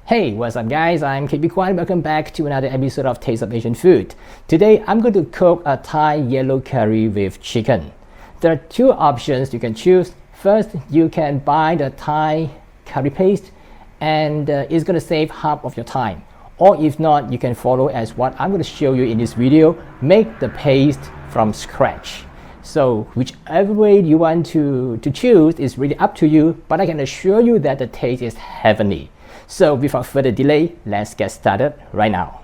Hey, what's up guys? I'm KB Kwan. Welcome back to another episode of Taste of Asian Food. Today I'm going to cook a Thai yellow curry with chicken. There are two options you can choose. First, you can buy the Thai curry paste and it's going to save half of your time. Or if not, you can follow as what I'm going to show you in this video. Make the paste from scratch. So whichever way you want to choose is really up to you, but I can assure you that the taste is heavenly. So without further delay, let's get started right now.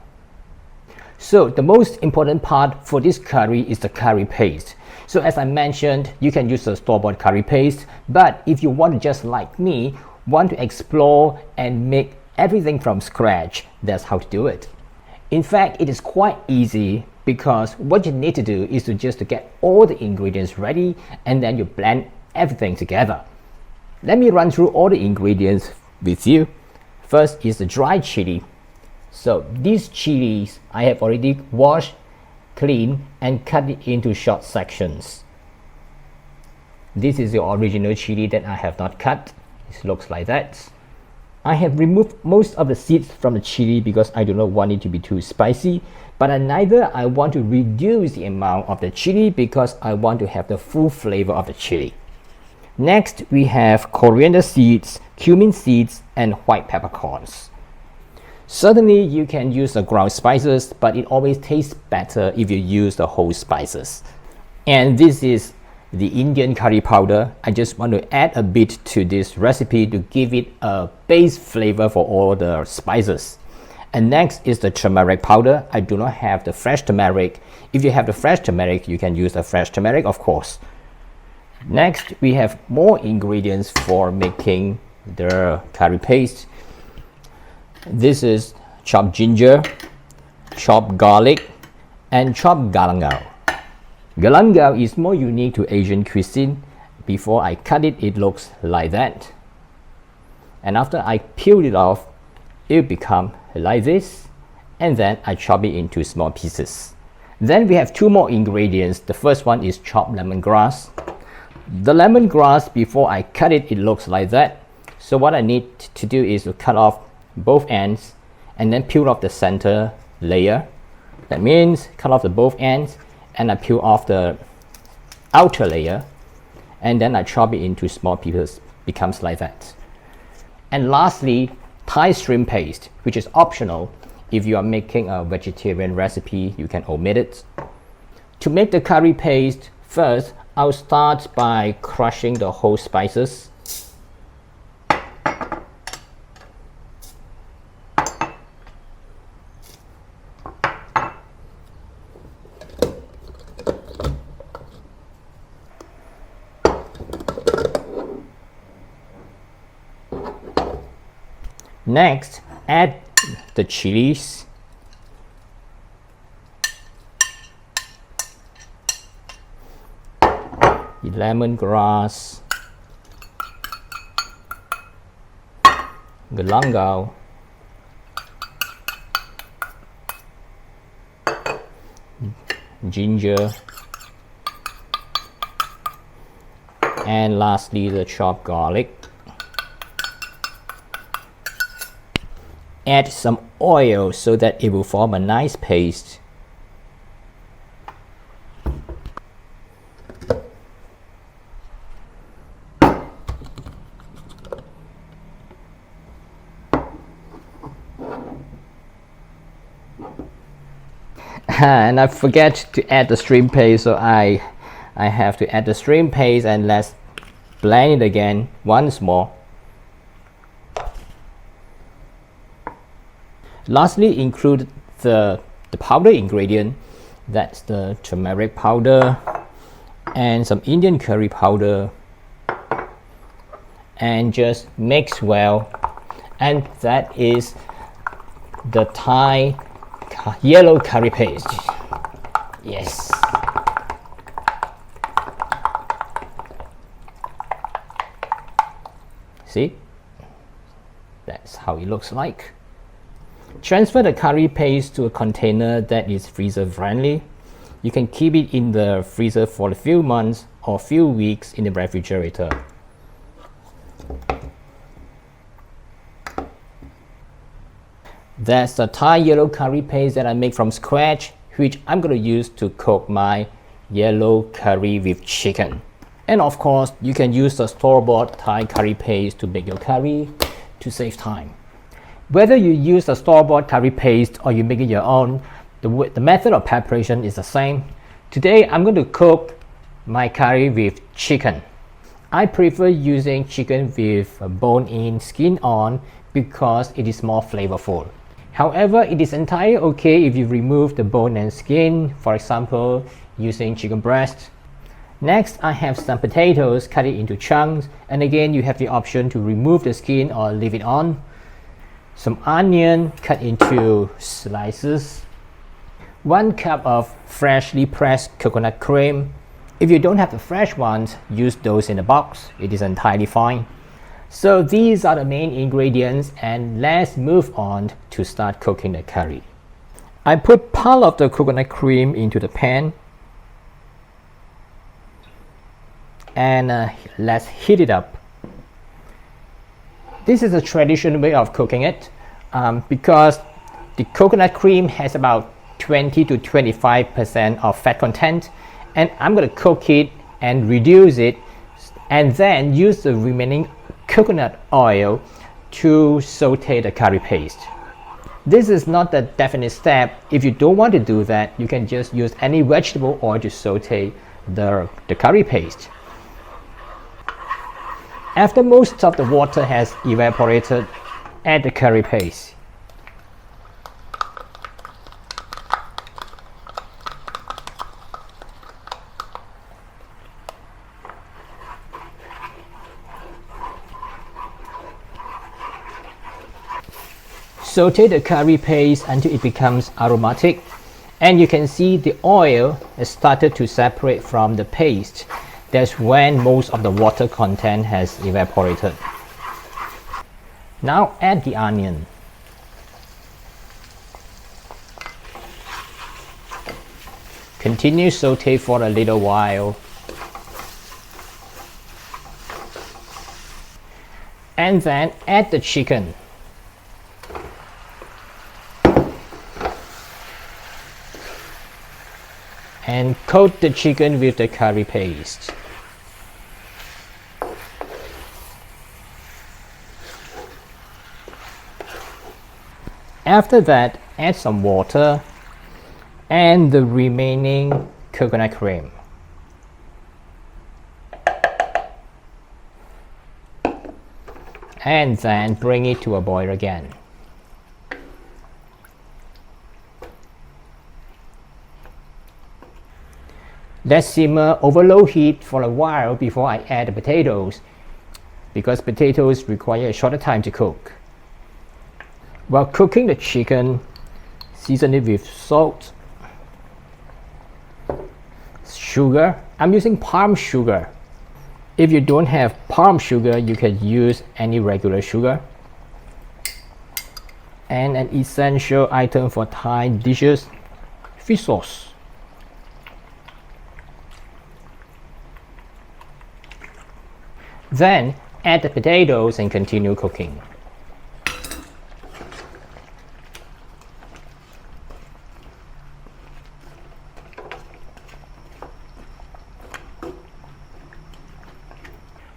So the most important part for this curry is the curry paste. So as I mentioned, you can use a store-bought curry paste, but if you want to just like me, want to explore and make everything from scratch, that's how to do it. In fact, it is quite easy because what you need to do is to get all the ingredients ready and then you blend everything together. Let me run through all the ingredients with you. First is the dried chili. So these chilies I have already washed, cleaned and cut it into short sections. This is the original chili that I have not cut. It looks like that. I have removed most of the seeds from the chili because I do not want it to be too spicy, but neither I want to reduce the amount of the chili because I want to have the full flavor of the chili. Next, we have coriander seeds, cumin seeds, and white peppercorns. Certainly, you can use the ground spices, but it always tastes better if you use the whole spices. And this is the Indian curry powder. I just want to add a bit to this recipe to give it a base flavor for all the spices. And next is the turmeric powder. I do not have the fresh turmeric. If you have the fresh turmeric, you can use the fresh turmeric, of course. Next, we have more ingredients for making the curry paste. This is chopped ginger, chopped garlic, and chopped galangal. Galangal is more unique to Asian cuisine. Before I cut it, it looks like that. And after I peel it off, it becomes like this. And then I chop it into small pieces. Then we have two more ingredients. The first one is chopped lemongrass. The lemongrass, before I cut it, it looks like that. So what I need to do is to cut off both ends and then peel off the center layer. That means cut off the both ends and I peel off the outer layer and then I chop it into small pieces. Becomes like that. And lastly, Thai shrimp paste, which is optional. If you are making a vegetarian recipe, you can omit it. To make the curry paste, first I'll start by crushing the whole spices. Next, add the chilies. The lemongrass, galangal, ginger, and lastly the chopped garlic. Add some oil so that it will form a nice paste. And I forget to add the shrimp paste, so I have to add the shrimp paste and let's blend it again once more. Lastly, include the powder ingredient. That's the turmeric powder and some Indian curry powder, and just mix well. And that is the Thai yellow curry paste. Yes. See? That's how it looks like. Transfer the curry paste to a container that is freezer friendly. You can keep it in the freezer for a few months or few weeks in the refrigerator. That's the Thai yellow curry paste that I make from scratch, which I'm going to use to cook my yellow curry with chicken. And of course, you can use the store-bought Thai curry paste to make your curry to save time. Whether you use the store-bought curry paste or you make it your own, the method of preparation is the same. Today, I'm going to cook my curry with chicken. I prefer using chicken with a bone-in, skin-on because it is more flavorful. However, it is entirely okay if you remove the bone and skin, for example, using chicken breast. Next, I have some potatoes cut it into chunks, and again, you have the option to remove the skin or leave it on. Some onion cut into slices. 1 cup of freshly pressed coconut cream. If you don't have the fresh ones, use those in the box. It is entirely fine. So these are the main ingredients, and let's move on to start cooking the curry. I put part of the coconut cream into the pan and let's heat it up. This is a traditional way of cooking it because the coconut cream has about 20 to 25% of fat content, and I'm going to cook it and reduce it and then use the remaining coconut oil to saute the curry paste. This is not the definite step. If you don't want to do that, you can just use any vegetable oil to saute the curry paste. After most of the water has evaporated, add the curry paste. Saute the curry paste until it becomes aromatic, and you can see the oil has started to separate from the paste. That's when most of the water content has evaporated. Now add the onion. Continue saute for a little while. And then add the chicken. And coat the chicken with the curry paste. After that, add some water and the remaining coconut cream. And then bring it to a boil again. Let's simmer over low heat for a while before I add the potatoes, because potatoes require a shorter time to cook. While cooking the chicken, season it with salt, sugar. I'm using palm sugar. If you don't have palm sugar, you can use any regular sugar. And an essential item for Thai dishes, fish sauce. Then add the potatoes and continue cooking.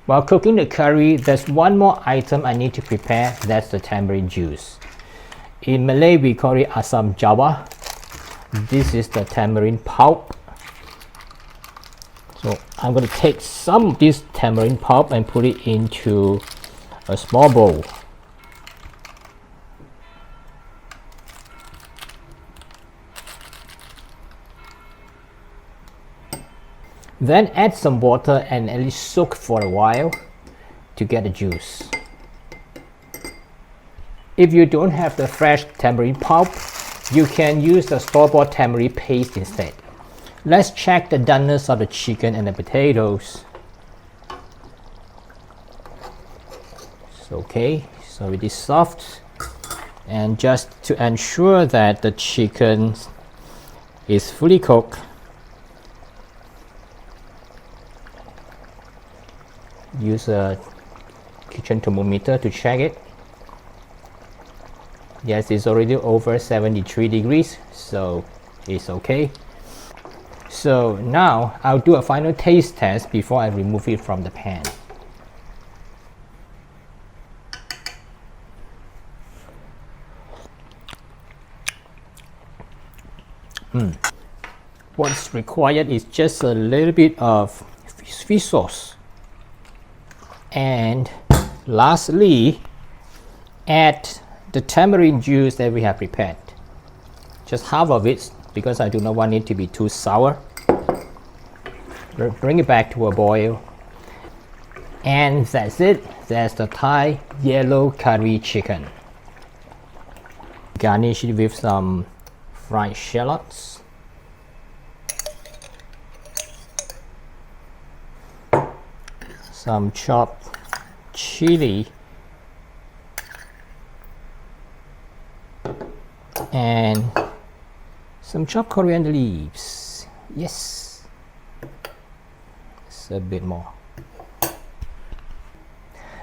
While cooking the curry, there's one more item I need to prepare. That's the tamarind juice. In Malay, we call it asam jawa. This is the tamarind pulp. So I'm going to take some of this tamarind pulp and put it into a small bowl. Then add some water and let it soak for a while to get the juice. If you don't have the fresh tamarind pulp, you can use the store-bought tamarind paste instead. Let's check the doneness of the chicken and the potatoes. It's okay, so it is soft. And just to ensure that the chicken is fully cooked, use a kitchen thermometer to check it. Yes, it's already over 73 degrees, so it's okay. So now I'll do a final taste test before I remove it from the pan. What's required is just a little bit of fish sauce. And lastly, add the tamarind juice that we have prepared. Just half of it, because I do not want it to be too sour. Bring it back to a boil. And that's it. That's the Thai yellow curry chicken. Garnish it with some fried shallots. Some chopped chili. And some chopped coriander leaves. Yes. It's a bit more.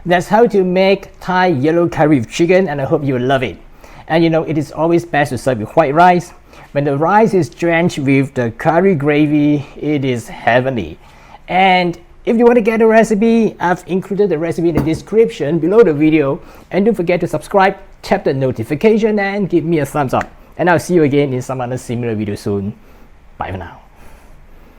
That's how to make Thai yellow curry with chicken, and I hope you will love it. And you know, it is always best to serve with white rice. When the rice is drenched with the curry gravy, it is heavenly. And if you want to get the recipe, I've included the recipe in the description below the video. And don't forget to subscribe, tap the notification, and give me a thumbs up. And I'll see you again in some other similar video soon. Bye for now.